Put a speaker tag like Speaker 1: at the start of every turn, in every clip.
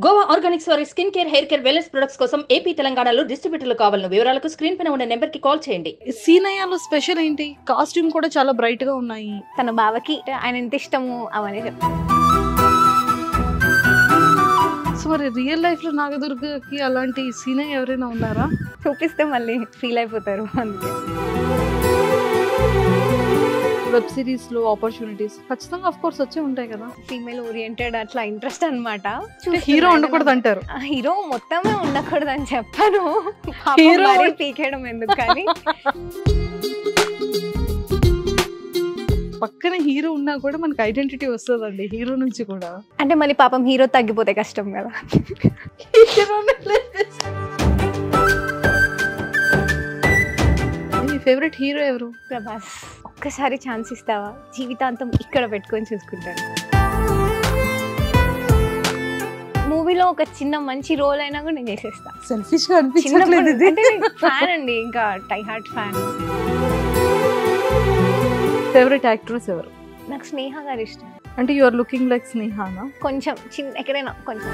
Speaker 1: Goa Organics వారి skin care, hair care, wellness products కోసం AP, తెలంగాణలో డిస్ట్రిబ్యూటర్లు కావాలను వివరాలకు స్క్రీన్ పైన ఉన్న నెంబర్ కి కాల్ చేయండి.
Speaker 2: సీనయ్యలో స్పెషల్ ఏంటి? కాస్ట్యూమ్ కూడా చాలా బ్రైట్ గా ఉన్నాయి.
Speaker 3: తన బావకి ఆయన ఎంత ఇష్టము అవన్నీ చెప్తాను.
Speaker 2: సో మరి రియల్ లైఫ్ లో నాగదుర్గకి అలాంటి సీనయ్య ఎవరైనా ఉన్నారా?
Speaker 3: చూపిస్తే మళ్ళీ ఫీల్ అయిపోతారు. అందుకే
Speaker 2: వెబ్ సిరీస్ లో ఆపర్చునిటీస్ ఖచ్చితంగా ఆఫ్ కోర్స్ వచ్చే ఉంటాయి కదా.
Speaker 3: ఫీమేల్ ఓరియంటెడ్ అట్లా ఇంట్రెస్ట్ అనమాట.
Speaker 2: హీరో ఉండకూడదు అంటారు.
Speaker 3: హీరో మొత్తమే ఉండకూడదు అని చెప్పాను.
Speaker 2: హీరో
Speaker 3: పీకేయడం ఎందుకు కానీ
Speaker 2: పక్కన హీరో ఉన్నా కూడా మనకి ఐడెంటిటీ వస్తుందండి హీరో నుంచి కూడా.
Speaker 3: అంటే మళ్ళీ పాపం హీరో తగ్గిపోతే కష్టం కదా.
Speaker 2: మీ ఫేవరెట్ హీరో ఎవరు?
Speaker 3: ప్రభాస్. ఒక్కసారి ఛాన్స్ ఇస్తావా? జీవితాంతం ఇక్కడ పెట్టుకొని చూసుకుంటాను. మూవీలో ఒక చిన్న మంచి రోల్ అయినా కూడా నేను చేసేస్తా.
Speaker 2: సెల్ఫిష్ గా అనిపించట్లేదు ఇది.
Speaker 3: అంటే ఫ్యాన్ అండి, ఇంకా టై హార్ట్ ఫ్యాన్.
Speaker 2: ఫేవరెట్ యాక్ట్రెస్ ఎవరు?
Speaker 3: నాకు స్నేహ గారు ఇష్టం.
Speaker 2: అంటే యు ఆర్ లుకింగ్ లైక్ స్నేహానా?
Speaker 3: కొంచెం చిన్న ఎక్కడైనా కొంచెం.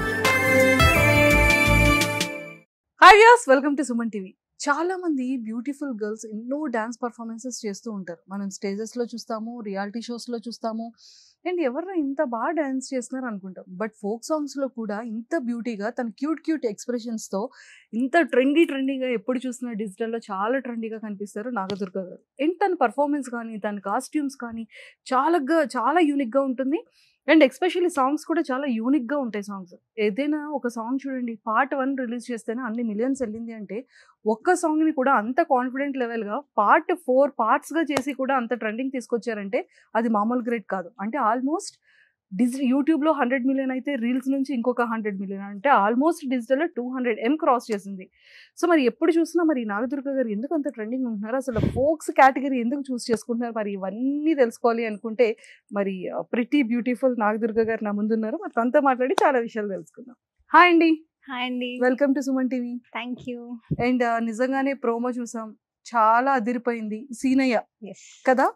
Speaker 2: Hi viewers, welcome to Suman TV. చాలా మంది బ్యూటిఫుల్ గర్ల్స్ ఎన్నో డాన్స్ పర్ఫార్మెన్సెస్ చేస్తూ ఉంటారు. మనం స్టేజెస్ లో చూస్తాము, రియాలిటీ షోస్ లో చూస్తాము, అండ్ ఎవరైనా ఇంత బాగా డాన్స్ చేస్తున్నారు అనుకుంటాం. బట్ ఫోక్ సాంగ్స్ లో కూడా ఇంత బ్యూటీగా తన క్యూట్ ఎక్స్ప్రెషన్స్ తో ఇంత ట్రెండీగా ఎప్పుడు చూసినా డిజిటల్లో చాలా ట్రెండీగా కనిపిస్తారు నాగదుర్గ గారు. అండ్ తన పర్ఫార్మెన్స్ కానీ తన కాస్ట్యూమ్స్ కానీ చాలా యూనిక్ గా ఉంటుంది. అండ్ ఎస్పెషల్లీ సాంగ్స్ కూడా చాలా యూనిక్ గా ఉంటాయి. సాంగ్స్ ఏదైనా ఒక సాంగ్ చూడండి, పార్ట్ 1 రిలీజ్ చేస్తేనే అన్ని మిలియన్స్ వెళ్ళింది అంటే ఒక్క సాంగ్ ని కూడా అంత కాన్ఫిడెంట్ లెవెల్ గా పార్ట్ 4 పార్ట్స్ గా చేసి కూడా అంత ట్రెండింగ్ తీసుకొచ్చారంటే అది మామూలు గ్రేట్ కాదు. అంటే ఆల్మోస్ట్ యూట్యూబ్ లో 100 మిలియన్ అయితే రీల్స్ నుంచి ఇంకొక 100 మిలియన్, అంటే ఆల్మోస్ట్ డిజిటల్ లో 200 M క్రాస్ చేసింది. సో మరి ఎప్పుడు చూసినా మరి నాగదుర్గ గారు ఎందుకు అంత ట్రెండింగ్ ఉంటున్నారు, అసలు ఫోక్స్ కేటగిరీ ఎందుకు చూస్ చేసుకుంటున్నారు, మరి ఇవన్నీ తెలుసుకోవాలి అనుకుంటే మరి ప్రిటీ బ్యూటిఫుల్ నాగదుర్గ గారు నా ముందున్నారు. మరి తనతో మాట్లాడి చాలా విషయాలు తెలుసుకుందాం. హాయ్ అండి.
Speaker 3: హాయ్ అండి.
Speaker 2: Welcome to Suman TV.
Speaker 3: Thank you.
Speaker 2: And నిజంగానే ప్రోమో చూసాం, చాలా అదిరిపోయింది. సీనయ్య
Speaker 3: ఎస్
Speaker 2: కదా,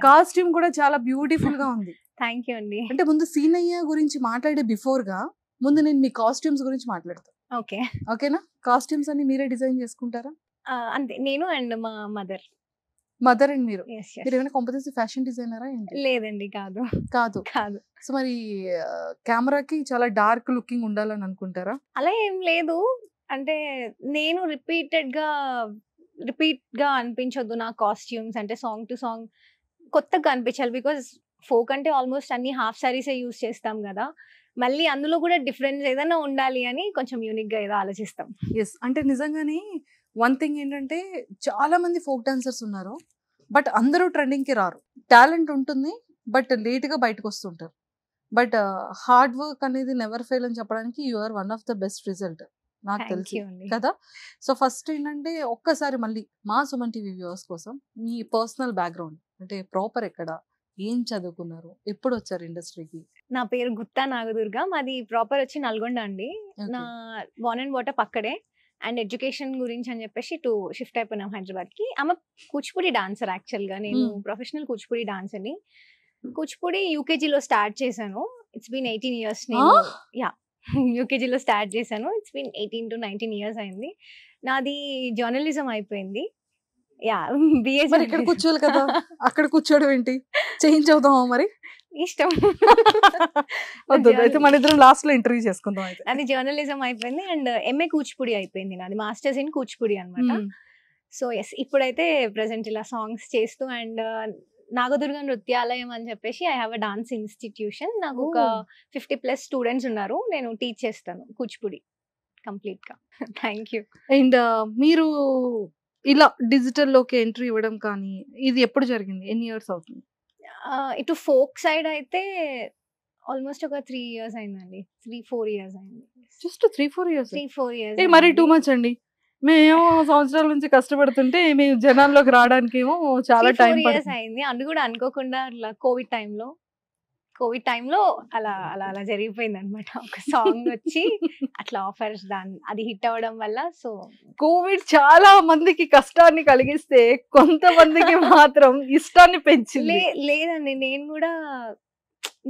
Speaker 2: కాస్ట్యూమ్ కూడా చాలా బ్యూటిఫుల్ గా ఉంది.
Speaker 3: థ్యాంక్ యూ అండి.
Speaker 2: అంటే ముందు సీనయ్య గురించి మాట్లాడే బిఫోర్ గా ముందు నేను మీ కాస్ట్యూమ్స్ గురించి మాట్లాడతాను.
Speaker 3: ఓకే
Speaker 2: ఓకేనా? కాస్ట్యూమ్స్ అన్ని మీరే డిజైన్ చేసుకుంటారా?
Speaker 3: అంతే, నేను అండ్ మా మదర్.
Speaker 2: మదర్ అండ్ మీరు
Speaker 3: ఎస్
Speaker 2: మీరు ఏమైనా కాంపిటేటివ్ ఫ్యాషన్ డిజైనరా ఏంటి?
Speaker 3: లేదండి, కాదు
Speaker 2: కాదు.
Speaker 3: కాదు.
Speaker 2: సో మరి కెమెరాకి చాలా డార్క్ లుకింగ్ ఉండాలని అనుకుంటారా?
Speaker 3: అలా ఏం లేదు. అంటే నేను రిపీట్ గా అనిపించొద్దు నా కాస్ట్యూమ్స్. అంటే సాంగ్ టు సాంగ్ కొత్తగా అనిపించాలి. బికాస్ ఫోక్ అంటే ఆల్మోస్ట్ అన్ని హాఫ్ సారీసే యూజ్ చేస్తాం కదా, మళ్ళీ అందులో కూడా డిఫరెన్స్ ఏదైనా ఉండాలి అని కొంచెం యూనిక్ గా ఏదో ఆలోచిస్తాం.
Speaker 2: ఎస్, అంటే నిజంగానే వన్ థింగ్ ఏంటంటే చాలా మంది ఫోక్ డాన్సర్స్ ఉన్నారు, బట్ అందరూ ట్రెండింగ్ కి రారు. టాలెంట్ ఉంటుంది, బట్ లేట్ గా బయటకు వస్తుంటారు. బట్ హార్డ్ వర్క్ అనేది నెవర్ ఫెయిల్ అని చెప్పడానికి you are one of the best result నాకు
Speaker 3: Thank
Speaker 2: తెలిసి
Speaker 3: you అండి.
Speaker 2: కదా. సో ఫస్ట్ ఏంటంటే ఒక్కసారి మళ్ళీ మా సుమన్ టీవీ వ్యూవర్స్ కోసం మీ పర్సనల్ బ్యాక్గ్రౌండ్, అంటే ప్రాపర్ ఎక్కడ, ఏం చదువుకున్నారు, ఎప్పుడు వచ్చారు ఇండస్ట్రీకి?
Speaker 3: నా పేరు గుత్తా నాగదుర్గ. మాది ప్రాపర్ వచ్చి నల్గొండ అండి. నా బార్న్ అండ్ బాటప్ అక్కడే. అండ్ ఎడ్యుకేషన్ గురించి అని చెప్పేసి షిఫ్ట్ అయిపోయినాం హైదరాబాద్ కి. ఆమె కూచిపూడి డాన్సర్. యాక్చువల్ గా నేను ప్రొఫెషనల్ కూచిపూడి డాన్సర్ ని. కూచిపూడి యూకేజీలో స్టార్ట్ చేశాను. It's been 18 years. నేను యూకేజీలో స్టార్ట్ చేశాను. ఇట్స్ బీన్ 18 to 19 years అయింది. నాది జర్నలిజం అయిపోయింది. బిఏ.
Speaker 2: మరి ఇక్కడ కూర్చోవాలి కదా, అక్కడ కూర్చోవడం ఏంటి? చేంజ్ అవుదామా మరి?
Speaker 3: ఇష్టం.
Speaker 2: అయితే మన ఇద్దరం లాస్ట్ లో ఇంటర్వ్యూ చేసుకుందాం. అయితే
Speaker 3: అది జర్నలిజం అయిపోయింది. అండ్ ఎంఏ కూచిపూడి అయిపోయింది నాది. మాస్టర్స్ ఇన్ కూచిపూడి అనమాట. సో ఎస్, ఇప్పుడైతే ప్రెసెంట్ ఇలా సాంగ్స్ చేస్తూ అండ్ నాగదుర్గ నృత్యాలయం అని చెప్పేసి I have a dance institution. నాకు ఒక 50+ స్టూడెంట్స్ ఉన్నారు. నేను టీచ్ చేస్తాను కూచిపూడి కంప్లీట్ గా. Thank you.
Speaker 2: అండ్ మీరు ఇలా డిజిటల్ లోకి ఎంట్రీ ఇవ్వడం కానీ ఇది ఎప్పుడు జరిగింది? ఎన్ని ఇయర్స్ అవుతుంది?
Speaker 3: ఇటు ఫోక్ సైడ్ అయితే ఆల్మోస్ట్ ఒక 3 years అయిందండి. 3-4 years అయింది.
Speaker 2: Just 3-4 years?
Speaker 3: 3-4 years.
Speaker 2: మరి టూ మచ్ అండి. మేము సంవత్సరాల నుంచి కష్టపడుతుంటే మేము జనాల్లోకి రావడానికి ఏమో చాలా టైం పడుతుంది.
Speaker 3: అయింది. అది కూడా అనుకోకుండా అట్లా కోవిడ్ టైంలో అలా అలా అలా జరిగిపోయింది అనమాట. ఒక సాంగ్ వచ్చి అట్లా ఆఫర్స్ అది హిట్ అవ్వడం వల్ల. సో
Speaker 2: కోవిడ్ చాలా మందికి కష్టాన్ని కలిగిస్తే కొంతమందికి మాత్రం ఇష్టాన్ని పెంచింది.
Speaker 3: లేదండి, నేను కూడా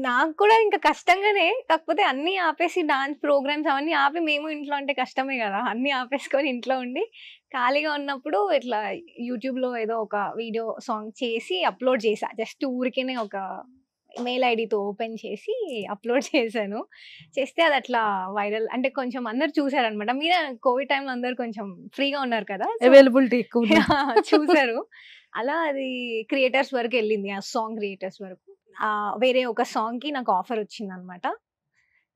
Speaker 3: నాకు కూడా ఇంకా కష్టంగానే, కాకపోతే అన్ని ఆపేసి డాన్స్ ప్రోగ్రామ్స్ అవన్నీ ఆపి మేము ఇంట్లో అంటే కష్టమే కదా, అన్ని ఆపేసుకొని ఇంట్లో ఉండి ఖాళీగా ఉన్నప్పుడు ఇట్లా యూట్యూబ్ లో ఏదో ఒక వీడియో సాంగ్ చేసి అప్లోడ్ చేసా. జస్ట్ ఊరికేనే ఒక మెయిల్ ఐడితో ఓపెన్ చేసి అప్లోడ్ చేశాను. చేస్తే అది అట్లా వైరల్, అంటే కొంచెం అందరు చూసారనమాట. మీరు కోవిడ్ టైంలో అందరు కొంచెం ఫ్రీగా ఉన్నారు కదా,
Speaker 2: అవైలబిలిటీ ఎక్కువ
Speaker 3: చూసారు. అలా అది క్రియేటర్స్ వరకు వెళ్ళింది, ఆ సాంగ్ క్రియేటర్స్ వరకు. వేరే ఒక సాంగ్ కి నాకు ఆఫర్ వచ్చింది అనమాట.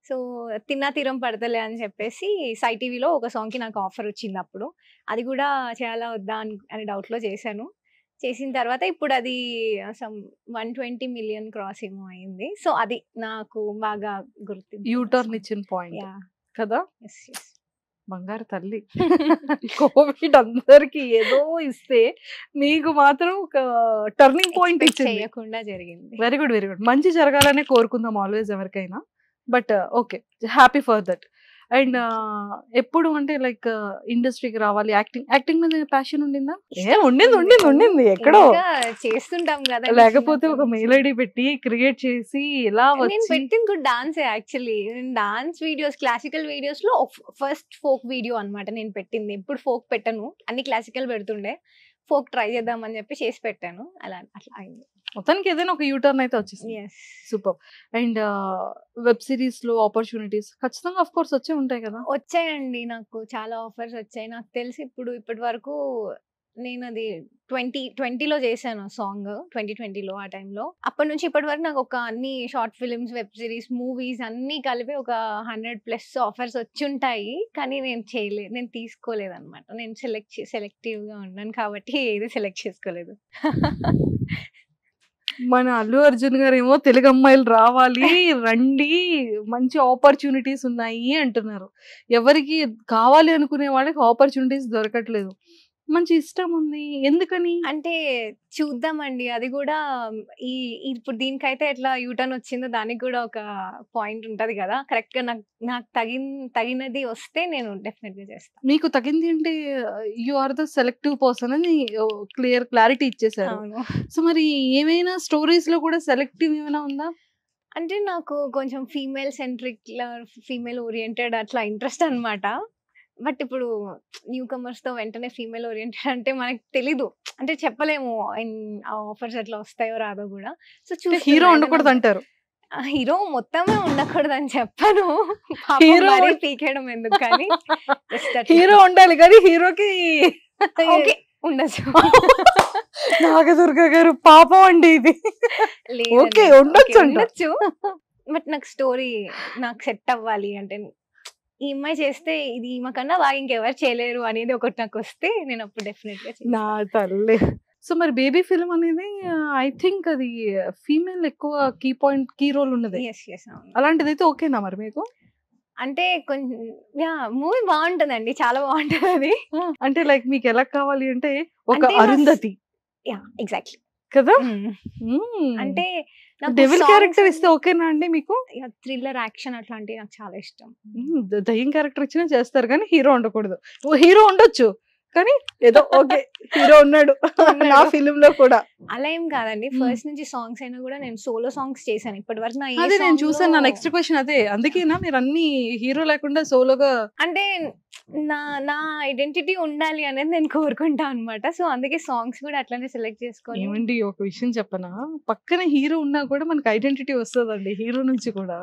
Speaker 3: సో తిన్నా తీరం పడతలే అని చెప్పేసి సై టీవీలో ఒక సాంగ్ కి నాకు ఆఫర్ వచ్చింది అప్పుడు. అది కూడా చేయాలా వద్దా అని డౌట్ లో చేశాను. చేసిన తర్వాత ఇప్పుడు అది సమ్ 120 మిలియన్ క్రాస్ ఏమో అయింది. సో అది నాకు బాగా గుర్తింపు.
Speaker 2: యూటర్న్ ఇచ్చిన పాయింట్ కదా. బంగారు తల్లి. కోవిడ్ అందరికి ఏదో ఇస్తే మీకు మాత్రం ఒక టర్నింగ్ పాయింట్ ఇచ్చింది.
Speaker 3: చేయకుండా జరిగింది.
Speaker 2: Very good, very good. మంచి జరగాలనే కోరుకుందాం ఆల్వేస్ ఎవరికైనా. But okay, happy for that. And ఎప్పుడు అంటే లైక్ ఇండస్ట్రీకి రావాలి, యాక్టింగ్ మీద ప్యాషన్ ఉండిందా? ఉండింది ఎక్కడో
Speaker 3: చేస్తుంటాం కదా.
Speaker 2: లేకపోతే ఒక మెయిల్ ఐడి పెట్టి క్రియేట్ చేసి ఇలా
Speaker 3: నేను పెట్టింది కూడా dance actually. Dance videos, classical videos లో ఫస్ట్ ఫోక్ వీడియో అన్నమాట నేను పెట్టింది. ఎప్పుడు ఫోక్ పెట్టను, అన్ని క్లాసికల్ పెడుతుండే. ఫోక్ ట్రై చేద్దామని చెప్పి చేసి పెట్టాను. అలా అట్లా అయింది.
Speaker 2: మొత్తానికి ఏదైనా ఒక యూటర్న్ అయితే వచ్చేసింది. సూపర్. అండ్ వెబ్ సిరీస్ లో ఆపర్చునిటీస్ ఖచ్చితంగా ఆఫ్ కోర్స్ వచ్చే ఉంటాయి కదా.
Speaker 3: వచ్చాయండి, నాకు చాలా ఆఫర్స్ వచ్చాయి. నాకు తెలిసి ఇప్పటి వరకు నేను అది 2020లో చేశాను సాంగ్, 2020లో ఆ టైంలో. అప్పటి నుంచి ఇప్పటి వరకు నాకు ఒక అన్ని short films, web series, movies అన్ని కలిపి ఒక 100+ ఆఫర్స్ వచ్చి ఉంటాయి. కానీ నేను చేయలేదు, నేను తీసుకోలేదు అనమాట. నేను సెలెక్టివ్ గా ఉన్నాను కాబట్టి ఏది సెలెక్ట్ చేసుకోలేదు.
Speaker 2: మన అల్లు అర్జున్ గారు ఏమో తెలుగు అమ్మాయిలు రావాలి, రండి, మంచి ఆపర్చునిటీస్ ఉన్నాయి అంటున్నారు. ఎవరికి కావాలి అనుకునే వాళ్ళకి ఆపర్చునిటీస్ దొరకట్లేదు. మంచి ఇష్టం ఉంది, ఎందుకని
Speaker 3: అంటే చూద్దామండి. అది కూడా ఇప్పుడు దీనికైతే ఎట్లా యూటర్న్ వచ్చిందో దానికి కూడా ఒక పాయింట్ ఉంటది కదా. కరెక్ట్ గా నాకు తగినది వస్తే నేను డెఫినెట్ గా చేస్తాను.
Speaker 2: మీకు తగింది అంటే you are the selective person అని క్లారిటీ ఇచ్చేసారు. సో మరి ఏమైనా స్టోరీస్ లో కూడా సెలెక్టివ్ ఏమైనా ఉందా?
Speaker 3: అంటే నాకు కొంచెం ఫీమేల్ సెంట్రిక్, ఫీమేల్ ఓరియంటెడ్ అట్లా ఇంట్రెస్ట్ అన్నమాట. బట్ ఇప్పుడు న్యూ కమర్స్ తో వెంటనే ఫీమేల్ ఓరియంటెడ్ అంటే మనకి తెలీదు, అంటే చెప్పలేము ఆఫర్స్ ఎట్లా వస్తాయో రాదో కూడా. సో
Speaker 2: హీరో ఉండకూడదు అంటారు.
Speaker 3: హీరో మొత్తమే ఉండకూడదు అని చెప్పాను.
Speaker 2: హీరో
Speaker 3: పీకేయడం ఎందుకు, కానీ
Speaker 2: హీరో ఉండాలి కానీ హీరోకి
Speaker 3: ఓకే ఉండొచ్చు.
Speaker 2: నాగదుర్గ గారు పాపం అండి ఇది. ఓకే ఉండొచ్చు,
Speaker 3: బట్ నాకు స్టోరీ నాకు సెట్ అవ్వాలి. అంటే ఈ అమ్మాయి చేస్తే ఇది ఈమె కన్నా బాగా ఇంకెవరు చేయలేరు అనేది ఒకటి నాకు వస్తే నేను అప్పుడు డెఫినెట్ గా
Speaker 2: నా తల్లి. సో మరి బేబీ ఫిల్మ్ అనేది ఐ థింక్ అది ఫీమేల్ ఎక్కువ కీ రోల్ ఉన్నది. అలాంటిది అయితే ఓకేనా మరి మీకు?
Speaker 3: అంటే కొంచెం మూవీ బాగుంటుందండి, చాలా బాగుంటుంది అది.
Speaker 2: అంటే లైక్ మీకు ఎలా కావాలి అంటే ఒక అరుంధతి
Speaker 3: ఎగ్జాక్ట్లీ
Speaker 2: కదా.
Speaker 3: అంటే
Speaker 2: డెవిల్ క్యారెక్టర్ ఇస్తే ఓకేనా అండి మీకు?
Speaker 3: థ్రిల్లర్, యాక్షన్ అట్లాంటివి నాకు చాలా ఇష్టం.
Speaker 2: దయ్యం క్యారెక్టర్ ఇచ్చినా చేస్తారు కానీ హీరో ఉండకూడదు. హీరో ఉండొచ్చు కానీ ఏదో ఓకే హీరో ఉన్నాడు నా ఫిల్మ్ లో కూడా.
Speaker 3: అలా ఏం కాదండి, ఫస్ట్ నుంచి సాంగ్స్ అయినా కూడా నేను సోలో సాంగ్స్ చేశాను ఇప్పటి వరకు.
Speaker 2: అదే నేను చూసాను, నా నెక్స్ట్ క్వశ్చన్ అదే. అందుకేనా మీరు అన్ని హీరో లేకుండా సోలోగా?
Speaker 3: అంటే నా ఐడెంటిటీ ఉండాలి అనేది నేను కోరుకుంటా అనమాట. సో అందుకే సాంగ్స్ కూడా అట్లానే సెలెక్ట్ చేసుకోవాలి.
Speaker 2: ఏమండి ఒక విషయం చెప్పనా, పక్కన హీరో ఉన్నా కూడా మనకి ఐడెంటిటీ వస్తుందండి హీరో నుంచి కూడా.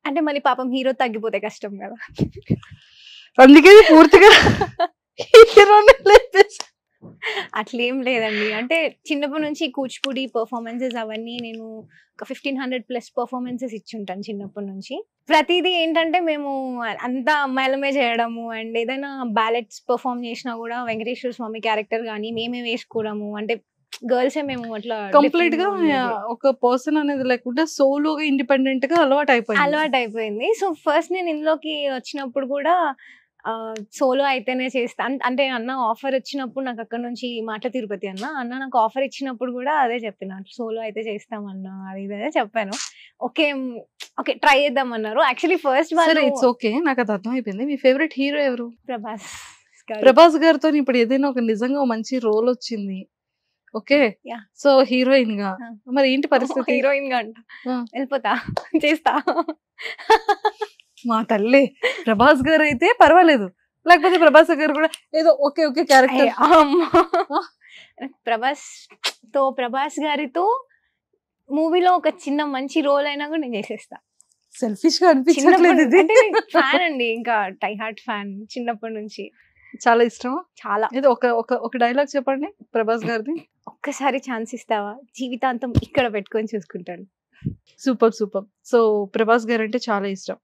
Speaker 3: అంటే మరి పాపం హీరో తగ్గిపోతే కష్టం కదా,
Speaker 2: అందుకే పూర్తిగా
Speaker 3: అట్లేం లేదండి. అంటే చిన్నప్పటి నుంచి కూచిపూడి పర్ఫార్మెన్సెస్ అవన్నీ నేను ఒక 1500+ పర్ఫార్మెన్సెస్ ఇచ్చి ఉంటాను చిన్నప్పటి నుంచి. ప్రతిదీ ఏంటంటే మేము అంతా అమ్మాయిలమే చేయడము, అండ్ ఏదైనా బ్యాలెట్స్ పర్ఫార్మ్ చేసినా కూడా వెంకటేశ్వర స్వామి క్యారెక్టర్ కానీ మేమే వేసుకోవడము. అంటే గర్ల్స్ మేము అట్లా
Speaker 2: కంప్లీట్ గా ఒక పర్సన్ అనేది లేకుండా సోలోగా ఇండిపెండెంట్ గా అలవాటు అయిపోయింది.
Speaker 3: సో ఫస్ట్ నేను ఇందులోకి వచ్చినప్పుడు కూడా సోలో అయితేనే చేస్తా అంటే అన్న ఆఫర్ వచ్చినప్పుడు నాకు అక్కడ నుంచి మాట తిరుపతి అన్న నాకు ఆఫర్ ఇచ్చినప్పుడు కూడా అదే చెప్పిన, సోలో అయితే చేస్తామన్నా అది ఇదే చెప్పాను. ఓకే ఓకే ట్రై చేద్దామన్నారు. యాక్చువల్లీ ఫస్ట్
Speaker 2: ఇట్స్ ఓకే, నాకు అది అర్థం అయిపోయింది. మీ ఫేవరెట్ హీరో ఎవరు?
Speaker 3: ప్రభాస్
Speaker 2: గారితో ఇప్పుడు ఏదైనా ఒక నిజంగా మంచి రోల్ వచ్చింది, ఓకే.
Speaker 3: Yeah.
Speaker 2: సో హీరోయిన్ గా
Speaker 3: Ah.
Speaker 2: మరి ఏంటి పరిస్థితి?
Speaker 3: హీరోయిన్ గా అంట
Speaker 2: Ah.
Speaker 3: వెళ్ళిపోతా చేస్తా.
Speaker 2: మా తల్లి ప్రభాస్ గారు అయితే పర్వాలేదు, లేకపోతే ప్రభాస్ గారు కూడా ఏదో ఓకే క్యారెక్టర్.
Speaker 3: ప్రభాస్ గారితో మూవీలో ఒక చిన్న మంచి రోల్ అయినా కూడా నేను చేసేస్తా.
Speaker 2: సెల్ఫిష్ గా అనిపించట్లేదు ఇది.
Speaker 3: అంటే ఫ్యాన్ అండి, ఇంకా టై హార్ట్ ఫ్యాన్ చిన్నప్పటి నుంచి.
Speaker 2: చాలా ఇష్టం.
Speaker 3: చాలా.
Speaker 2: ఏదో ఒక డైలాగ్ చెప్పండి ప్రభాస్ గారిది.
Speaker 3: ఒక్కసారి ఛాన్స్ ఇస్తావా, జీవితాంతం ఇక్కడ పెట్టుకొని చూసుకుంటాను.
Speaker 2: సూపర్. సో ప్రభాస్ గారు అంటే చాలా ఇష్టం.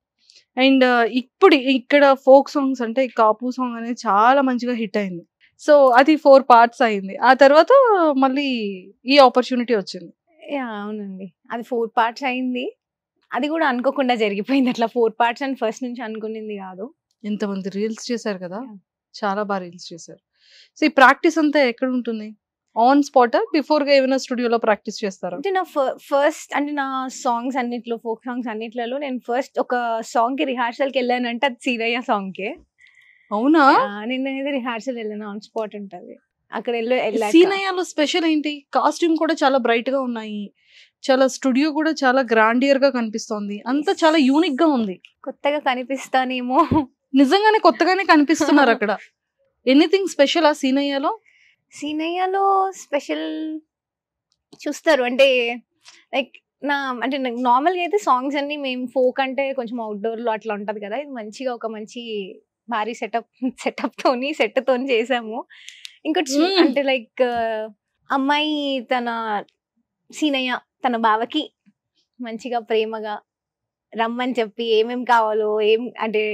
Speaker 2: అండ్ ఇప్పుడు ఇక్కడ ఫోక్ సాంగ్స్ అంటే కాపు సాంగ్ అనేది చాలా మంచిగా హిట్ అయింది. సో అది 4 parts అయింది. ఆ తర్వాత మళ్ళీ ఈ ఆపర్చునిటీ వచ్చింది.
Speaker 3: అవునండి, అది 4 parts అయింది. అది కూడా అనుకోకుండా జరిగిపోయింది అట్లా. 4 parts అని ఫస్ట్ నుంచి అనుకునింది కాదు.
Speaker 2: ఎంతమంది రీల్స్ చేశారు కదా,
Speaker 3: Yeah.
Speaker 2: చాలా బాగా రీల్స్ చేశారు. సో ఈ ప్రాక్టీస్ అంతా ఎక్కడ ఉంటుంది? ఆన్ స్పాట్ బిఫోర్ గా ఏమైనా స్టూడియోలో ప్రాక్టీస్ చేస్తారా?
Speaker 3: అంటే నా ఫస్ట్ అంటే నా సాంగ్స్ అన్నిట్లో, ఫోక్ సాంగ్స్ అన్నిట్లలో నేను ఫస్ట్ ఒక సాంగ్ కి రిహార్సల్ కి వెళ్ళానంటే అది సీనయ్య సాంగ్ కే.
Speaker 2: అవునా?
Speaker 3: నిన్న రిహార్సల్ వెళ్ళాను, ఆన్ స్పాట్ ఉంటది అక్కడ.
Speaker 2: సీనయ్యలో స్పెషల్ ఏంటి? కాస్ట్యూమ్ కూడా చాలా బ్రైట్ గా ఉన్నాయి, చాలా స్టూడియో కూడా చాలా గ్రాండియర్ గా కనిపిస్తోంది, అంతా చాలా యూనిక్ గా ఉంది.
Speaker 3: కొత్తగా కనిపిస్తానేమో.
Speaker 2: నిజంగానే కొత్తగానే కనిపిస్తున్నారు అక్కడ. ఎనీథింగ్ స్పెషల్ ఆ సీనయ్యలో?
Speaker 3: సీనయ్యలో స్పెషల్ చూస్తారు అంటే లైక్ అంటే నార్మల్గా అయితే సాంగ్స్ అన్ని మేము ఫోక్ అంటే కొంచెం అవుట్డోర్ లో అట్లా ఉంటది కదా, ఇది మంచిగా ఒక మంచి భారీ సెటప్ తోని చేసాము. ఇంకోటి అంటే లైక్ అమ్మాయి సీనయ్య తన బావకి మంచిగా ప్రేమగా రమ్మని చెప్పి ఏమేం కావాలో అంటే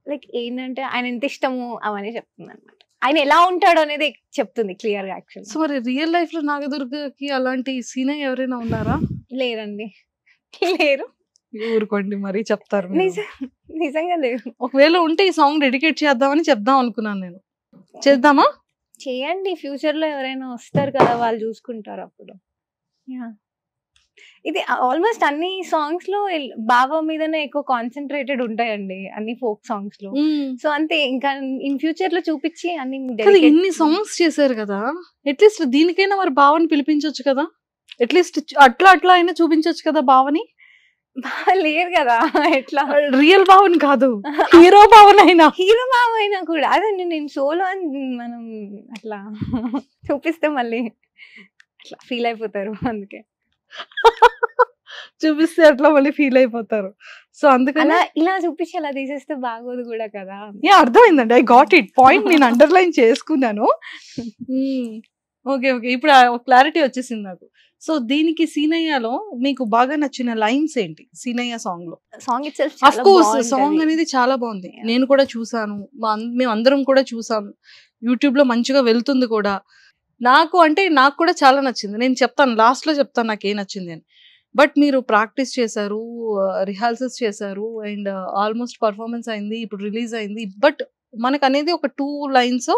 Speaker 3: లైక్ ఏంటంటే ఆయన ఎంత ఇష్టము అవన్నీ చెప్తుంది అనమాట. ఆయన ఎలా ఉంటాడు అనేది చెప్తుంది క్లియర్ గా యాక్చువల్.
Speaker 2: సో మరి రియల్ లైఫ్ లో నాగదుర్గకి అలాంటి సీనయ్య ఎవరైనా ఉన్నారా?
Speaker 3: లేరండి, లేరు.
Speaker 2: ఊరుకోండి మరి చెప్తారు.
Speaker 3: నిజంగా లేరు.
Speaker 2: ఒకవేళ ఉంటే ఈ సాంగ్ డెడికేట్ చేద్దామని చెప్దాం అనుకున్నాను నేను. చేద్దామా?
Speaker 3: చేయండి, ఫ్యూచర్ లో ఎవరైనా వస్తారు కదా, వాళ్ళు చూసుకుంటారు అప్పుడు. ఇది ఆల్మోస్ట్ అన్ని సాంగ్స్ లో బావ మీదనే ఎక్కువ కాన్సన్ట్రేటెడ్ ఉంటాయండి అన్ని ఫోక్ సాంగ్స్ లో. సో అంతే, ఇంకా ఇన్ ఫ్యూచర్ లో చూపించి అన్ని.
Speaker 2: ఇన్ని సాంగ్స్ చేశారు కదా, అట్లీస్ట్ దీనికైనా మరి బావని పిలిపించవచ్చు కదా, అట్లీస్ట్ అట్లా అయినా చూపించవచ్చు కదా బావని.
Speaker 3: లేరు కదా, ఎట్లా
Speaker 2: రియల్ బావని కాదు, హీరో బావనైనా.
Speaker 3: హీరో బావ అయినా కూడా అదే నేను సోలో అని మనం అట్లా చూపిస్తే మళ్ళీ అట్లా ఫీల్ అయిపోతారు, అందుకే
Speaker 2: చూపిస్తే అట్లా మళ్ళీ ఫీల్ అయిపోతారు. సో అందుకని
Speaker 3: ఇలా చూపించి అలా తీసేస్తే బాగోదు కూడా కదా.
Speaker 2: అర్థమైందండి, ఐ గాట్ ఇట్ పాయింట్, నేను అండర్లైన్ చేసుకున్నాను. ఓకే ఇప్పుడు క్లారిటీ వచ్చేసింది నాకు. సో దీనికి సీనయ్యలో మీకు బాగా నచ్చిన లైన్స్ ఏంటి? సీనయ్య సాంగ్ లో
Speaker 3: song itself
Speaker 2: of course song అనేది చాలా బాగుంది, నేను కూడా చూసాను, మేము అందరం కూడా చూసాము, యూట్యూబ్ లో మంచిగా వెళ్తుంది కూడా. నాకు కూడా చాలా నచ్చింది. నేను చెప్తాను, లాస్ట్ లో చెప్తాను నాకు ఏం నచ్చింది అని. బట్ మీరు ప్రాక్టీస్ చేశారు, రిహార్సల్స్ చేశారు, అండ్ ఆల్మోస్ట్ పర్ఫార్మెన్స్ అయింది, ఇప్పుడు రిలీజ్ అయింది. బట్ మనకు అనేది ఒక 2 lines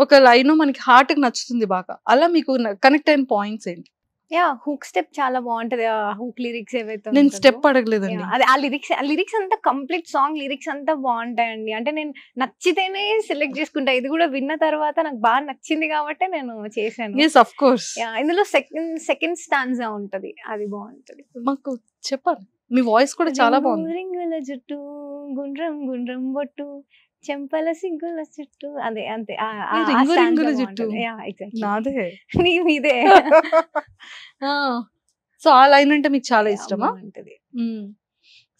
Speaker 2: ఒక లైన్ మనకి హార్ట్ కి నచ్చుతుంది బాగా. అలా మీకు కనెక్ట్ అయిన పాయింట్స్ ఏంటి?
Speaker 3: హుక్ స్టెప్ చాలా బాగుంటది. హుక్ లిరిక్స్ ఏవైతే
Speaker 2: నేను స్టెప్ అడగలేదండి,
Speaker 3: అదే ఆ లిరిక్స్ అంతా కంప్లీట్ సాంగ్ లిరిక్స్ అంతా బాగుంటాయండి. అంటే నేను నచ్చితేనే సెలెక్ట్ చేసుకుంటా. ఇది కూడా విన్న తర్వాత నాకు బాగా నచ్చింది కాబట్టి నేను చేశాను.
Speaker 2: yes of course.
Speaker 3: ఇందులో సెకండ్ స్టాన్జా ఉంటది, అది బాగుంటది.
Speaker 2: మాకు చెప్పాలి, మీ వాయిస్ కూడా చాలా బాగుంది.
Speaker 3: రింగుల జుట్టు గుండ్రం గుండ్రం బొట్టు చెంపల సిగ్గుల చుట్టూ, అదే అంతే.
Speaker 2: రింగుల జుట్టు నాదే,
Speaker 3: నీదే.
Speaker 2: సో ఆ లైన్ అంటే మీకు చాలా ఇష్టమా?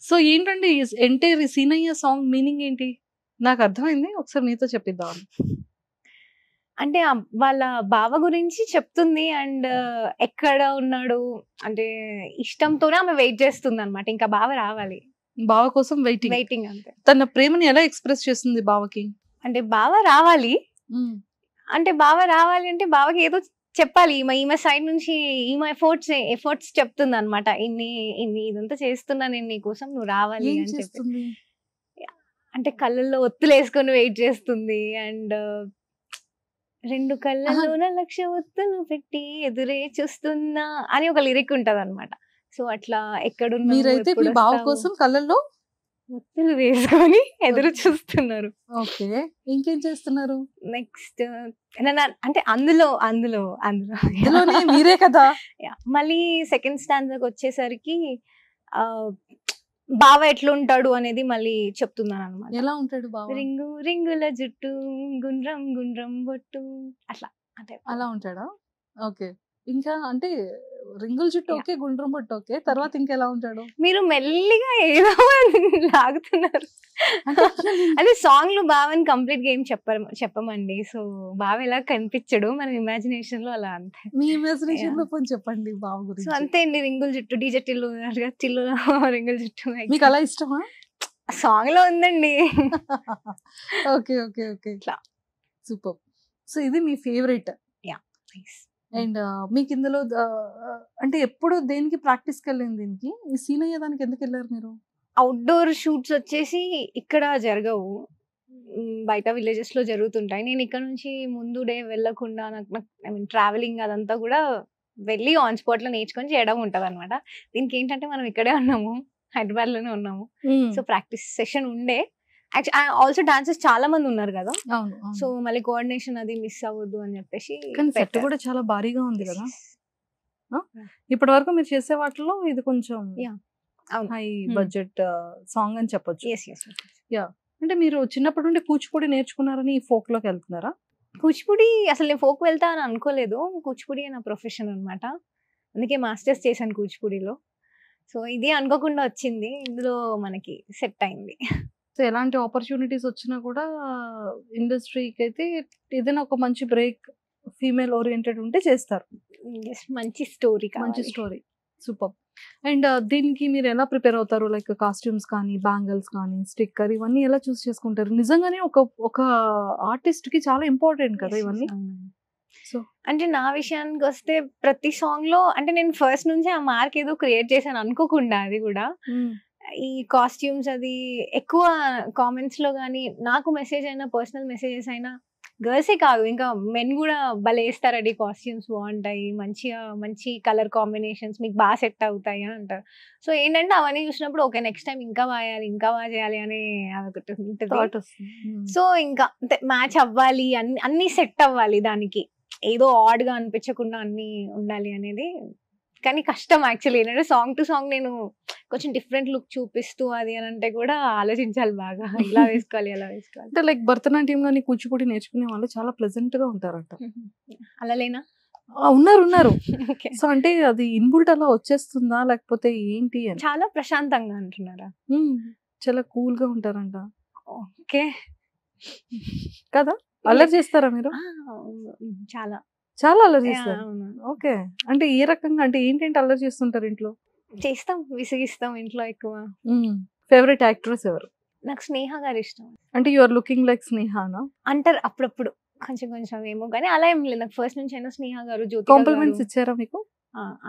Speaker 2: సో ఏంటండి ఎంటైర్ సీనయ్య సాంగ్ మీనింగ్ ఏంటి? నాకు అర్థమైంది, ఒకసారి నీతో చెప్పిద్దాం.
Speaker 3: అంటే వాళ్ళ బావ గురించి చెప్తుంది, అండ్ ఎక్కడ ఉన్నాడు అంటే ఇష్టంతోనే ఆమె వెయిట్ చేస్తుంది అనమాట. ఇంకా బావ రావాలి,
Speaker 2: బావ కోసం వెయిటింగ్
Speaker 3: అంతే.
Speaker 2: తన ప్రేమని ఎలా ఎక్స్ప్రెస్ చేస్తుంది బావకి?
Speaker 3: అంటే బావ రావాలి అంటే బావకి ఏదో చెప్పాలి. ఈమె సైడ్ నుంచి ఈమె ఎఫర్ట్స్ చెప్తుంది అనమాట. ఇన్ని ఇదంతా చేస్తున్నా నేను నీకోసం, నువ్వు రావాలి అని చెప్పి. అంటే కళ్ళల్లో ఒత్తులు వేసుకొని వెయిట్ చేస్తుంది, అండ్ 2 కళ్ళలోన 1,00,000 ఒత్తులు పెట్టి ఎదురే చూస్తున్నా అని ఒక లిరిక్ ఉంటది అనమాట. సో అట్లా ఎక్కడున్నా
Speaker 2: మీరైతే మీ బావ కోసం కళ్ళల్లో
Speaker 3: ఒత్తులు వేసుకొని ఎదురు చూస్తున్నారు.
Speaker 2: ఓకే. ఇంకేం చేస్తున్నారు?
Speaker 3: నెక్స్ట్ అంటే అందులో అందులో అందులో
Speaker 2: ఇందులోనే మీరే కదా!
Speaker 3: మళ్ళీ సెకండ్ స్టాండ్కి వచ్చేసరికి బావ ఎట్లుంటాడు అనేది మళ్ళీ చెప్తున్నాను అనమాట.
Speaker 2: ఎలా ఉంటాడు బావ?
Speaker 3: రింగు రింగుల జుట్టు, గుండ్రం గుండ్రం బొట్టు, అట్లా అంటే
Speaker 2: అలా ఉంటాడా? ఓకే. ఇంకా అంటే రింగుల జుట్టు ఓకే, గుండ్రం బొట్టు ఓకే. తర్వాత ఇంకెలా ఉంటాడు?
Speaker 3: మీరు మెల్లిగా ఏదో లాగుతున్నారు. అదే సాంగ్ లో బావని కంప్లీట్ గా ఏం చెప్పమండి. సో బావ ఎలా కనిపించడు మన ఇమాజినేషన్ లో, అలా అంతే.
Speaker 2: మీ ఇమాజినేషన్ లో కొంచెం చెప్పండి బావ
Speaker 3: సో
Speaker 2: గురించి.
Speaker 3: అంతే అండి. రింగుల జుట్టు, డీజే టిల్లు టిల్లు రింగుల జుట్టు
Speaker 2: మీకు అలా ఇష్టమా?
Speaker 3: సాంగ్ లో ఉందండి.
Speaker 2: Okay okay okay.
Speaker 3: ఇట్లా
Speaker 2: సూపర్. సో ఇది మీ ఫేవరెట్. అండ్ మీకు ఇందులో అంటే ఎప్పుడు దేనికి ప్రాక్టీస్కి వెళ్ళింది దీనికి? ఈ సీన్ అయ్యేదానికి ఎందుకు వెళ్ళారు మీరు?
Speaker 3: అవుట్డోర్ షూట్స్ వచ్చేసి ఇక్కడ జరగవు, బయట విలేజెస్ లో జరుగుతుంటాయి. నేను ఇక్కడ నుంచి ముందు డే వెళ్ళకుండా నాకు ఐ మీన్ ట్రావెలింగ్ అదంతా కూడా వెళ్ళి ఆన్ స్పాట్ లో నేర్చుకొని చేయడం ఉంటది అనమాట. దీనికి ఏంటంటే మనం ఇక్కడే ఉన్నాము, హైదరాబాద్ లోనే ఉన్నాము. సో ప్రాక్టీస్ సెషన్ ఉండే. ఆల్సో డాన్సర్స్ చాలా మంది ఉన్నారు కదా, సో మళ్ళీ కోఆర్డినేషన్ అది మిస్ అవ్వద్దు అని చెప్పేసి.
Speaker 2: కానీ సెట్ కూడా చాలా భారీగా ఉంది కదా. ఇప్పటి వరకు మీరు చేసే వాటిలో ఇది కొంచెం హై బడ్జెట్ సాంగ్ అని చెప్పొచ్చు. యా. అంటే మీరు చిన్నప్పటి నుండి కూచిపూడి నేర్చుకున్నారని ఫోక్ లోకి వెళ్తున్నారా?
Speaker 3: కూచిపూడి అసలు నేను ఫోక్ వెళ్తా అని అనుకోలేదు. కూచిపూడి నా ప్రొఫెషన్ అనమాట. అందుకే మాస్టర్స్ చేశాను కూచిపూడిలో. సో ఇది అనుకోకుండా వచ్చింది, ఇందులో మనకి సెట్ అయింది.
Speaker 2: సో ఎలాంటి ఆపర్చునిటీస్ వచ్చినా కూడా ఇండస్ట్రీకి అయితే ఏదైనా ఒక మంచి బ్రేక్, ఫీమేల్ ఓరియంటెడ్ ఉంటే చేస్తారు.
Speaker 3: మంచి స్టోరీ,
Speaker 2: మంచి స్టోరీ. సూపర్. అండ్ దీనికి మీరు ఎలా ప్రిపేర్ అవుతారు? లైక్ కాస్ట్యూమ్స్ కానీ, బ్యాంగిల్స్ కానీ, స్టిక్కర్, ఇవన్నీ ఎలా చూస్ చేసుకుంటారు? నిజంగానే ఒక ఆర్టిస్ట్ కి చాలా ఇంపార్టెంట్ కదా ఇవన్నీ. సో
Speaker 3: అంటే నా విషయానికి వస్తే ప్రతి సాంగ్ లో అంటే నేను ఫస్ట్ నుంచి ఆ మార్క్ ఏదో క్రియేట్ చేశాను అనుకోకుండా. అది కూడా ఈ కాస్ట్యూమ్స్ అది ఎక్కువ కామెంట్స్ లో కానీ నాకు మెసేజ్ అయినా, పర్సనల్ మెసేజెస్ అయినా, గర్ల్సే కాదు ఇంకా మెన్ కూడా భలే వేస్తారండి, కాస్ట్యూమ్స్ బాగుంటాయి, మంచిగా మంచి కలర్ కాంబినేషన్స్ మీకు బాగా సెట్ అవుతాయి అని అంటారు. సో ఏంటంటే అవన్నీ చూసినప్పుడు ఓకే నెక్స్ట్ టైం ఇంకా బాగాలి, ఇంకా బాగా చేయాలి అని అదొకటి ఉంటుంది. సో ఇంకా మ్యాచ్ అవ్వాలి, అన్ని సెట్ అవ్వాలి, దానికి ఏదో ఆడ్ గా అనిపించకుండా అన్ని ఉండాలి అనేది. కానీ కష్టం యాక్చువల్లీ. ఏంటంటే సాంగ్ టు సాంగ్ నేను కొంచెం డిఫరెంట్ లుక్ చూపిస్తూ అది అని అంటే కూడా ఆలోచించాలి బాగా, ఇలా వేసుకోవాలి అలా వేసుకోవాలి.
Speaker 2: అంటే లైక్ భరతనాట్యం కానీ కూచిపూడి నేర్చుకునే వాళ్ళు చాలా ప్లెజెంట్ గా ఉంటారంట.
Speaker 3: అలా లేనా?
Speaker 2: ఉన్నారు. సో అంటే అది ఇన్బుల్ట్ అలా వచ్చేస్తుందా లేకపోతే ఏంటి అని?
Speaker 3: చాలా ప్రశాంతంగా అంటున్నారా?
Speaker 2: చాలా కూల్ గా ఉంటారంట.
Speaker 3: ఓకే
Speaker 2: కదా, అల్లరి చేస్తారా మీరు?
Speaker 3: చాలా
Speaker 2: చాలా అల్లరి చేస్తారు. ఓకే. అంటే ఏ రకంగా, అంటే ఏంటంటే అల్లరి చేస్తుంటారు ఇంట్లో?
Speaker 3: చేస్తాం, విసిగిస్తాం ఇంట్లో ఎక్కువ.
Speaker 2: ఫేవరెట్ యాక్ట్రెస్ ఎవరు?
Speaker 3: నాకు స్నేహ గారు ఇష్టం.
Speaker 2: అంటే యు ఆర్ లుకింగ్ లైక్ స్నేహానా
Speaker 3: అంటారు అప్పుడప్పుడు, కొంచెం కొంచెం ఏమో, కానీ అలా ఏం లేదు. నాకు ఫస్ట్ నుంచి అయినా స్నేహ గారు, జ్యోతి
Speaker 2: కాంప్లిమెంట్స్ ఇచ్చారా మీకు?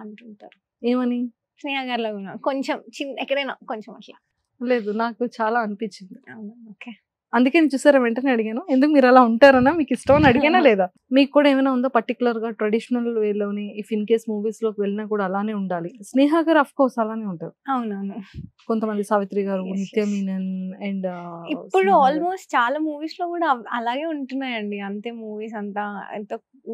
Speaker 3: అంటుంటారు.
Speaker 2: ఏమని?
Speaker 3: స్నేహ గారిలో కొంచెం చిన్న ఎక్కడైనా కొంచెం అట్లా.
Speaker 2: లేదు, నాకు చాలా అనిపించింది.
Speaker 3: ఓకే,
Speaker 2: అందుకే నేను చూసారా వెంటనే అడిగాను, ఎందుకు మీరు అలా ఉంటారన్నా, మీకు ఇష్టం అని అడిగానా లేదా? మీకు కూడా ఏమైనా ఉందో పర్టికులర్ గా ట్రెడిషనల్ వేలోని, ఇఫ్ ఇన్ కేస్ మూవీస్ లోకి వెళ్ళినా కూడా అలానే ఉండాలి? స్నేహ గారు అఫ్ కోర్స్ అలానే ఉంటారు.
Speaker 3: అవునవును.
Speaker 2: కొంతమంది సావిత్రి గారు, నిత్య మీనన్ అండ్
Speaker 3: ఇప్పుడు ఆల్మోస్ట్ చాలా మూవీస్ లో కూడా అలాగే ఉంటున్నాయండి. అంతే మూవీస్ అంతా.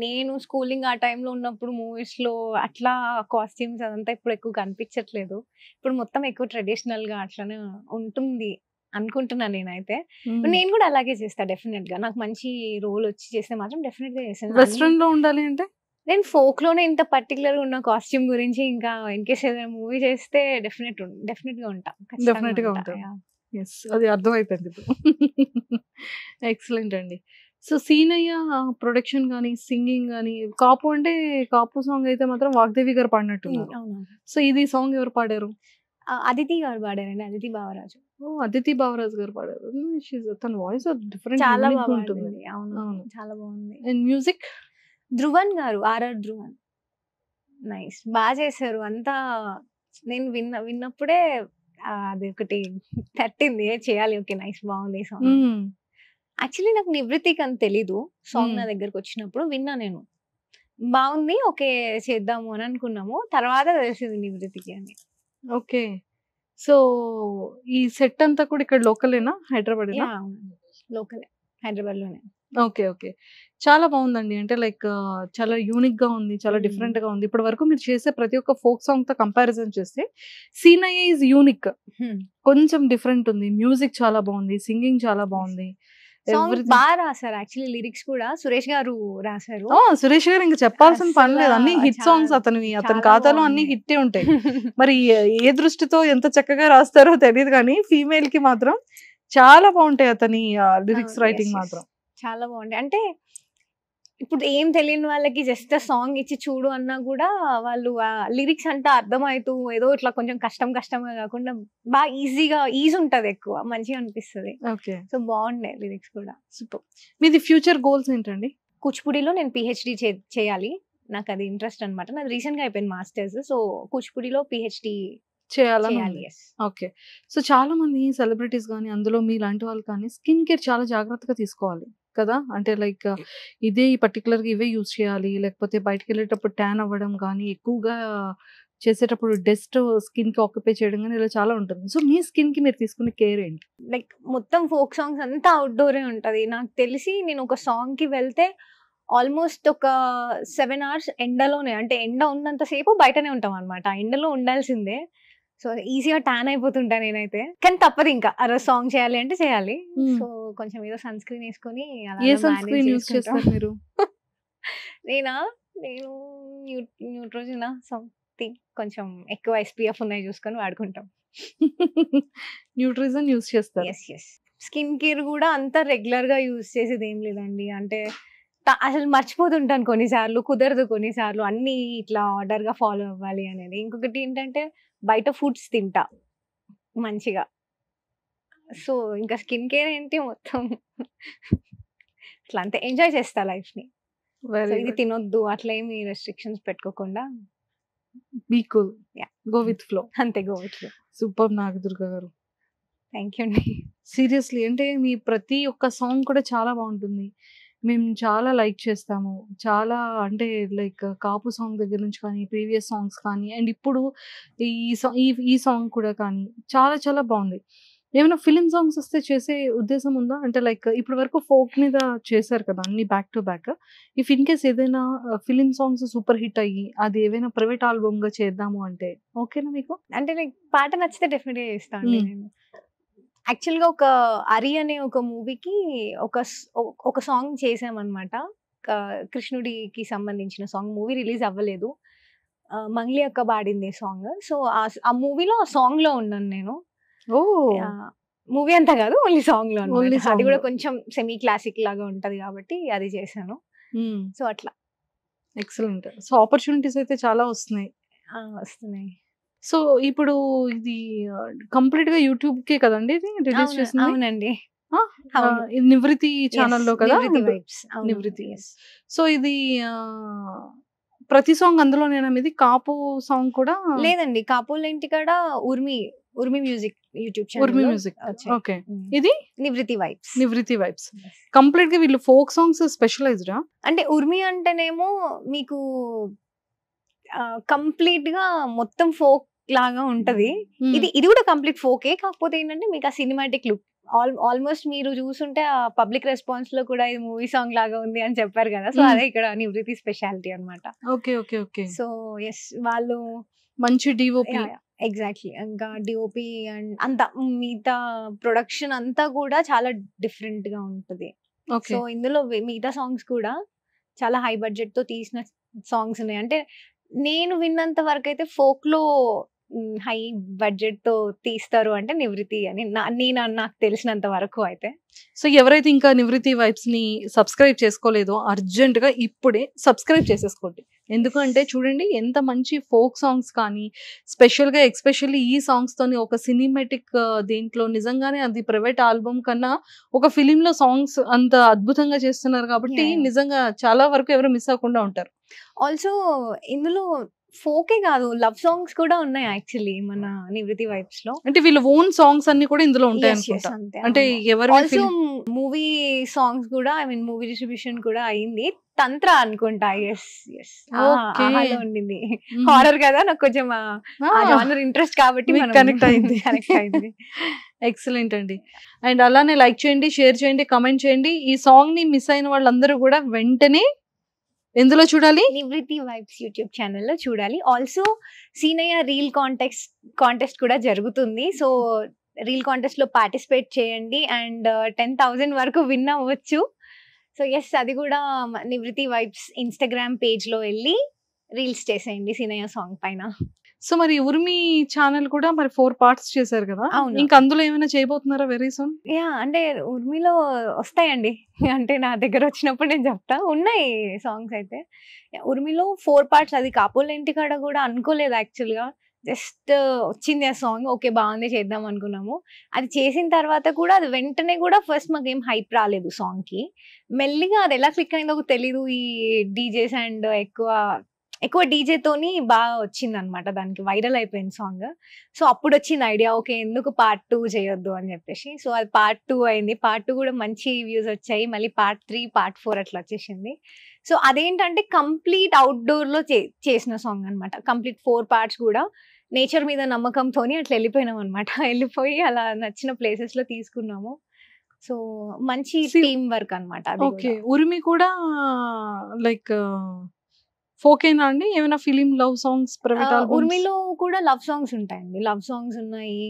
Speaker 3: నేను స్కూలింగ్ ఆ టైంలో ఉన్నప్పుడు మూవీస్ లో అట్లా కాస్ట్యూమ్స్ అదంతా ఇప్పుడు ఎక్కువ కనిపించట్లేదు. ఇప్పుడు మొత్తం ఎక్కువ ట్రెడిషనల్ గా అట్లానే ఉంటుంది అనుకుంటున్నా నేనైతే. నేను కూడా అలాగే చేస్తా డెఫినెట్ గా. నాకు మంచి రోల్ వచ్చి చేస్తే మాత్రం డెఫినెట్ గా చేస్తాను.
Speaker 2: వెస్ట్రన్ లో ఉండాలి అంటే
Speaker 3: నేను ఫోక్ లోనే ఇంత పర్టికులర్ ఉన్న కాస్ట్యూమ్ గురించి ఇంకా ఇన్ కేస్ ఏదైనా మూవీ చేస్తే డెఫినెట్ గా ఉంటా.
Speaker 2: డెఫినెట్ గా ఉంటా. అది అర్థమైపోయింది ఇప్పుడు. ఎక్సలెంట్ అండి. సో సీనయ్య ప్రొడక్షన్ కానీ, సింగింగ్ కానీ, కాపు అంటే కాపు సాంగ్ అయితే మాత్రం వాగ్దేవి గారు పాడినట్టున్నారు. సో ఇది సాంగ్ ఎవరు పాడారు?
Speaker 3: అదితి గారు పాడారండి, అదితి బావరాజు.
Speaker 2: అదితి బావరాజు గారు పాడారు. తన వాయిస్ డిఫరెంట్,
Speaker 3: చాలా
Speaker 2: ఉంటుంది.
Speaker 3: అవును, చాలా బాగుంది.
Speaker 2: అండ్ మ్యూజిక్
Speaker 3: ధ్రువన్ గారు, ఆర్ఆర్ ధ్రువన్. నైస్, బాగా చేశారు అంతా. నేను విన్నప్పుడే అది ఒకటి తట్టింది, చేయాలి, ఓకే నైస్, బాగుంది సాంగ్. యాక్చువల్లీ నాకు నివృత్తికి అని తెలీదు. సాంగ్ నా దగ్గరకు వచ్చినప్పుడు విన్నా నేను, బాగుంది, ఓకే చేద్దాము అని అనుకున్నాము. తర్వాత తెలిసింది నివృత్తికి అని.
Speaker 2: ఓకే. సో ఈ సెట్ అంతా కూడా ఇక్కడ లోకలేనా, హైదరాబాదేనా?
Speaker 3: లోకలే, హైదరాబాద్ లోనే.
Speaker 2: Okay, okay. చాలా బాగుందండి. అంటే లైక్ చాలా యూనిక్ గా ఉంది, చాలా డిఫరెంట్ గా ఉంది. ఇప్పటి వరకు మీరు చేసే ప్రతి ఒక్క ఫోక్ సాంగ్ తో కంపారిజన్ చేస్తే సీనయ్య ఈజ్ యూనిక్, కొంచెం డిఫరెంట్ ఉంది. మ్యూజిక్ చాలా బాగుంది, సింగింగ్ చాలా బాగుంది.
Speaker 3: సాంగ్ బాగా రాశారు యాక్చువల్లీ, లిరిక్స్ కూడా సురేష్ గారు రాశారు.
Speaker 2: సురేష్ గారు ఇంకా చెప్పాల్సిన పని లేదు, అన్ని హిట్ సాంగ్స్. అతని ఖాతాలో అన్ని హిట్టే ఉంటాయి. మరి ఏ దృష్టితో ఎంత చక్కగా రాస్తారో తెలియదు కానీ ఫీమేల్ కి మాత్రం చాలా బాగుంటాయి అతని లిరిక్స్ రైటింగ్ మాత్రం.
Speaker 3: చాలా బాగుంటాయి. అంటే ఇప్పుడు ఏం తెలియని వాళ్ళకి జస్ట్ సాంగ్ ఇచ్చి చూడు అన్నా కూడా వాళ్ళు లిరిక్స్ అంటే అర్థమవుతూ ఏదో ఇట్లా కొంచెం కష్టంగా కాకుండా బాగా ఈజీ ఉంటది, ఎక్కువ మంచిగా అనిపిస్తుంది.
Speaker 2: ఓకే,
Speaker 3: సో బాగుండే లిరిక్స్ కూడా.
Speaker 2: సూపర్. మీది ఫ్యూచర్ గోల్స్ ఏంటండి?
Speaker 3: కూచిపూడిలో నేను పిహెచ్డి చేయాలి, నాకు అది ఇంట్రెస్ట్ అనమాట. నాది రీసెంట్ గా అయిపోయింది మాస్టర్స్. సో కూచిపూడిలో పిహెచ్డి చేయాలి.
Speaker 2: ఓకే. సో చాలా మంది సెలబ్రిటీస్ కానీ అందులో మీలాంటి వాళ్ళు కానీ స్కిన్ కేర్ చాలా జాగ్రత్తగా తీసుకోవాలి కదా. అంటే లైక్ ఇదే పర్టికులర్ గా ఇవే యూజ్ చేయాలి, లేకపోతే బయటకు వెళ్ళేటప్పుడు ట్యాన్ అవ్వడం కానీ, ఎక్కువగా చేసేటప్పుడు డస్ట్ స్కిన్ కి ఆక్యుపై చేయడం కానీ ఇలా చాలా ఉంటుంది. సో మీ స్కిన్ కి మీరు తీసుకునే కేర్ ఏంటి?
Speaker 3: లైక్ మొత్తం ఫోక్ సాంగ్స్ అంతా అవుట్డోరే ఉంటది. నాకు తెలిసి నేను ఒక సాంగ్ కి వెళ్తే ఆల్మోస్ట్ ఒక 7 hours ఎండలోనే, అంటే ఎండ ఉన్నంతసేపు బయటనే ఉంటాం అనమాట. ఆ ఎండలో ఉండాల్సిందే. సో ఈజీగా ట్యాన్ అయిపోతుంటా నేనైతే, కానీ తప్పదు, ఇంకా ఆ రోజు సాంగ్ చేయాలి అంటే చేయాలి. సో కొంచెం ఏదో సన్ స్క్రీన్ వేసుకొని
Speaker 2: మీరు?
Speaker 3: నేను న్యూట్రోజనా సంథింగ్ కొంచెం ఎక్కువ SPF ఉన్నాయి చూసుకొని వాడుకుంటాం.
Speaker 2: న్యూట్రిజన్ యూజ్ చేస్తారు?
Speaker 3: ఎస్. స్కిన్ కేర్ కూడా అంత రెగ్యులర్ గా యూజ్ చేసేది ఏం లేదండి. అంటే అసలు మర్చిపోతుంటాను కొన్నిసార్లు, కుదరదు కొన్నిసార్లు అన్ని ఇట్లా ఆర్డర్ గా ఫాలో అవ్వాలి అనేది. ఇంకొకటి ఏంటంటే బయట ఫుడ్స్ తింటా మంచిగా. సో ఇంకా స్కిన్ కేర్ ఏంటి, మొత్తం ఇట్లా అంతే ఎంజాయ్ చేస్తా లైఫ్ ని. ఇది తినొద్దు అట్లా ఏమి రెస్ట్రిక్షన్స్ పెట్టుకోకుండా
Speaker 2: be cool, go with flow.
Speaker 3: అంతే, go with flow.
Speaker 2: Super Nagadurga garu,
Speaker 3: thank you అండి.
Speaker 2: సీరియస్లీ అంటే మీ ప్రతి ఒక్క సాంగ్ కూడా చాలా బాగుంటుంది, మేము చాలా లైక్ చేస్తాము. చాలా అంటే లైక్ కాపు సాంగ్ దగ్గర నుంచి కానీ, ప్రీవియస్ సాంగ్స్ కానీ, అండ్ ఇప్పుడు ఈ సాంగ్ కూడా కానీ చాలా చాలా బాగుంది. ఏమైనా ఫిలిం సాంగ్స్ వస్తే చేసే ఉద్దేశం ఉందా? అంటే లైక్ ఇప్పటి వరకు ఫోక్ మీద చేశారు కదా అన్ని back to back. If in case ఏదైనా ఫిలిం సాంగ్స్ సూపర్ హిట్ అయ్యి అది ఏదైనా ప్రైవేట్ ఆల్బమ్ గా చేద్దాము అంటే ఓకేనా మీకు?
Speaker 3: అంటే లైక్ పాట నచ్చితే డెఫినెట్ గా చేస్తాను నేను. యాక్చువల్ గా ఒక అరి అనే ఒక మూవీకి ఒక సాంగ్ చేసామన్నమాట. కృష్ణుడికి సంబంధించిన సాంగ్. మూవీ రిలీజ్ అవ్వలేదు, మంగ్లీ అక్క పాడింది సాంగ్. సో ఆ మూవీలో ఆ సాంగ్ లో ఉన్నాను నేను. మూవీ అంతా కాదు, ఓన్లీ సాంగ్ లో. అది కూడా కొంచెం సెమీ క్లాసిక్ లాగా ఉంటది కాబట్టి అది చేశాను. సో అట్లా
Speaker 2: ఎక్సలెంట్. సో ఆపర్చునిటీస్ అయితే చాలా వస్తున్నాయి. సో ఇప్పుడు ఇది కంప్లీట్ గా యూట్యూబ్ కే కదండి ఇది రిలీజ్ చేసింది?
Speaker 3: అవునండి,
Speaker 2: నివృత్తి ఛానల్లో కదా, నివృత్తి. సో ఇది ప్రతి సాంగ్ అందులోనేనా? ఇది కాపు సాంగ్ కూడా
Speaker 3: లేదండి, కాపులేంటి కాడ ఉర్మి music YouTube channel.
Speaker 2: ఉర్మి music, okay. ఇది
Speaker 3: నివృత్తి వైబ్స్.
Speaker 2: కంప్లీట్ గా వీళ్ళు ఫోక్ సాంగ్స్ స్పెషలైజ్డా?
Speaker 3: అంటే ఉర్మి అంటేనేమో మీకు కంప్లీట్ గా మొత్తం ఫోక్ లాగా ఉంటది. ఇది కూడా కంప్లీట్ ఫోకే, కాకపోతే ఏంటంటే మీకు ఆ సినిమాటిక్ లుక్ ఆల్మోస్ట్ మీరు చూసుంటే ఆ పబ్లిక్ రెస్పాన్స్ లో కూడా ఇది మూవీ సాంగ్ లాగా ఉంది అని చెప్పారు కదా. సో అదే ఇక్కడ నివృత్తి స్పెషాలిటీ అన్నమాట.
Speaker 2: ఓకే.
Speaker 3: సో ఎస్, వాళ్ళు
Speaker 2: మంచి డిఓపి.
Speaker 3: ఎగ్జాక్ట్లీ. ఇంకా డిఓపి అండ్ అంతా మిగతా ప్రొడక్షన్ అంతా కూడా చాలా డిఫరెంట్ గా ఉంటది. సో ఇందులో మిగతా సాంగ్స్ కూడా చాలా హై బడ్జెట్ తో తీసిన సాంగ్స్ ఉన్నాయి. అంటే నేను విన్నంత వరకు అయితే ఫోక్ లో హై బడ్జెట్ తో తీస్తారు అంటే నివృత్తి అని నాకు తెలిసినంత వరకు అయితే.
Speaker 2: సో ఎవరైతే ఇంకా నివృత్తి వైబ్స్ ని సబ్స్క్రైబ్ చేసుకోలేదో అర్జెంట్ గా ఇప్పుడే సబ్స్క్రైబ్ చేసేసుకోండి. ఎందుకంటే చూడండి ఎంత మంచి ఫోక్ సాంగ్స్ కానీ స్పెషల్ గా ఎక్స్పెషల్లీ ఈ సాంగ్స్ తోని ఒక సినిమాటిక్ దీంట్లో నిజంగానే అది ప్రైవేట్ ఆల్బమ్ కన్నా ఒక ఫిలిం లో సాంగ్స్ అంత అద్భుతంగా చేస్తున్నారు కాబట్టి నిజంగా చాలా వరకు ఎవరు మిస్ అవ్వకుండా ఉంటారు.
Speaker 3: ఆల్సో ఇందులో ఫోకే కాదు, లవ్ సాంగ్స్ కూడా ఉన్నాయి యాక్చువల్లీ మన నివృత్తి వైబ్స్ లో.
Speaker 2: అంటే వీళ్ళ ఓన్ సాంగ్స్ అన్ని కూడా ఇందులో ఉంటాయి అనుకుంటా. అంటే ఎవరు
Speaker 3: ఆల్సో మూవీ మూవీ సాంగ్స్ కూడా ఐ మీన్ మూవీ డిస్ట్రిబ్యూషన్ కూడా అయింది. తంత్ర అనుకుంటా. Yes
Speaker 2: Okay.
Speaker 3: ఆహాలో ఉండింది. హారర్ కదా, నాకు కొంచెం ఆ జానర్ ఇంట్రెస్ట్ కాబట్టి
Speaker 2: కనెక్ట్ అయింది.
Speaker 3: కనెక్ట్ అయింది.
Speaker 2: ఎక్సలెంట్ అండి. అండ్ అలానే లైక్ చేయండి, షేర్ చేయండి, కమెంట్ చేయండి. ఈ సాంగ్ ని మిస్ అయిన వాళ్ళందరూ కూడా వెంటనే ఎందులో చూడాలి?
Speaker 3: నివృత్తి వైబ్స్ యూట్యూబ్ ఛానల్లో చూడాలి. ఆల్సో సీనయ్య రీల్ కాంటెస్ట్ కూడా జరుగుతుంది. సో రీల్ కాంటెస్ట్ లో పార్టిసిపేట్ చేయండి అండ్ 10,000 వరకు విన్ అవ్వచ్చు. సో ఎస్, అది కూడా నివృత్తి వైబ్స్ ఇన్స్టాగ్రామ్ పేజ్ లో వెళ్ళి రీల్స్ చేసేయండి సీనయ్య సాంగ్ పైన.
Speaker 2: సో మరి ఉర్మి ఛానల్ కూడా మరి 4 parts చేశారు కదా,
Speaker 3: అవును.
Speaker 2: ఇంకా అందులో ఏమైనా చేయబోతున్నారా వెరీ సూన్?
Speaker 3: యా, అంటే ఉర్మిలో వస్తాయండి. అంటే నా దగ్గర వచ్చినప్పుడు నేను చెప్తా. ఉన్నాయి సాంగ్స్ అయితే. ఉర్మిలో 4 parts. అది కాపోల ఇంటికాడ కూడా అనుకోలేదు యాక్చువల్గా. జస్ట్ వచ్చింది ఆ సాంగ్, ఓకే బాగుంది చేద్దాం అనుకున్నాము. అది చేసిన తర్వాత కూడా అది వెంటనే కూడా ఫస్ట్ మాకేం హైప్ రాలేదు సాంగ్ కి. మెల్లిగా అది ఎలా క్లిక్ అయిందో తెలీదు. ఈ డీజేస్ అండ్ ఎక్కువ డీజే తోని బాగా వచ్చింది అనమాట, దానికి వైరల్ అయిపోయింది సాంగ్. సో అప్పుడు వచ్చింది ఐడియా, ఓకే ఎందుకు Part 2 చేయొద్దు అని చెప్పేసి. సో అది Part 2 అయింది. Part 2 కూడా మంచి వ్యూస్ వచ్చాయి. మళ్ళీ Part 3, Part 4 అట్లా వచ్చేసింది. సో అదేంటంటే కంప్లీట్ అవుట్డోర్ లో చేసిన సాంగ్ అనమాట. కంప్లీట్ 4 parts కూడా నేచర్ మీద నమ్మకంతో అట్లా వెళ్ళిపోయినాం అనమాట. వెళ్ళిపోయి అలా నచ్చిన ప్లేసెస్ లో తీసుకున్నాము. సో మంచి టీమ్ వర్క్ అనమాట.
Speaker 2: ఓకే, ఉర్మి కూడా లైక్ ఫోకేనా అండి? ఏమైనా ఫిలిం లవ్ సాంగ్స్?
Speaker 3: ఉర్మిలో కూడా లవ్ సాంగ్స్ ఉంటాయండి. లవ్ సాంగ్స్ ఉన్నాయి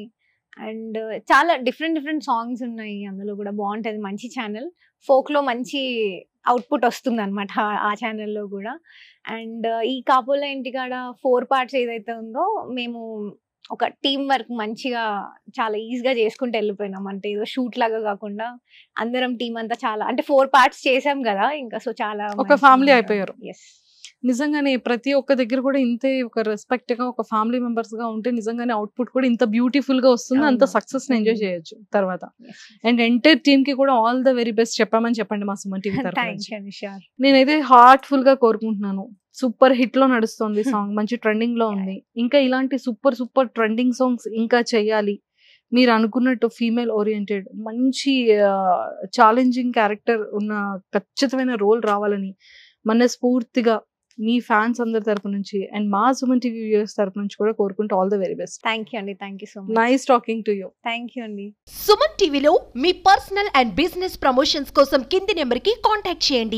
Speaker 3: అండ్ చాలా డిఫరెంట్ సాంగ్స్ ఉన్నాయి. అందులో కూడా బాగుంటది. మంచి ఛానల్. ఫోక్ లో మంచి అవుట్పుట్ వస్తుంది అనమాట ఆ ఛానల్లో కూడా. అండ్ ఈ కాపోల ఇంటికాడ 4 parts ఏదైతే ఉందో మేము ఒక టీమ్ వర్క్ మంచిగా చాలా ఈజీగా చేసుకుంటూ వెళ్ళిపోయినాం. అంటే ఏదో షూట్ లాగా కాకుండా అందరం టీం అంతా చాలా, అంటే 4 parts చేసాం కదా ఇంకా. సో చాలా
Speaker 2: ఒక ఫ్యామిలీ అయిపోయారు.
Speaker 3: ఎస్,
Speaker 2: నిజంగానే ప్రతి ఒక్క దగ్గర కూడా ఇంతే ఒక రెస్పెక్ట్ గా, ఒక ఫ్యామిలీ మెంబర్స్ గా ఉంటే నిజంగానే అవుట్పుట్ కూడా ఇంత బ్యూటిఫుల్ గా వస్తుంది. అంత సక్సెస్ ని ఎంజాయ్ చేయొచ్చు తర్వాత. అండ్ ఎంటైర్ టీమ్ కి కూడా ఆల్ ద వెరీ బెస్ట్ చెప్పామని చెప్పండి మా సుమన్ టీవీ తరఫున. నేనైతే హార్ట్ఫుల్ గా కోరుకుంటున్నాను. సూపర్ హిట్ లో నడుస్తుంది సాంగ్, మంచి ట్రెండింగ్ లో ఉంది. ఇంకా ఇలాంటి సూపర్ ట్రెండింగ్ సాంగ్స్ ఇంకా చెయ్యాలి. మీరు అనుకున్నట్టు ఫీమేల్ ఓరియంటెడ్ మంచి ఛాలెంజింగ్ క్యారెక్టర్ ఉన్న ఖచ్చితమైన రోల్ రావాలని మనస్ఫూర్తిగా మీ ఫ్యాన్స్ అందరి తరపు నుంచి అండ్ మా సుమన్ టీవీ వ్యూయర్స్ తరపు నుంచి కూడా కోరుకుంటూ all the very best.
Speaker 3: Thank you అండి. Thank you so much.
Speaker 2: Nice talking to you.
Speaker 3: Thank you అండి.
Speaker 4: సుమన్ టీవీలో మీ పర్సనల్ అండ్ బిజినెస్ ప్రమోషన్స్ కోసం కింది నెంబర్కి కాంటాక్ట్ చేయండి.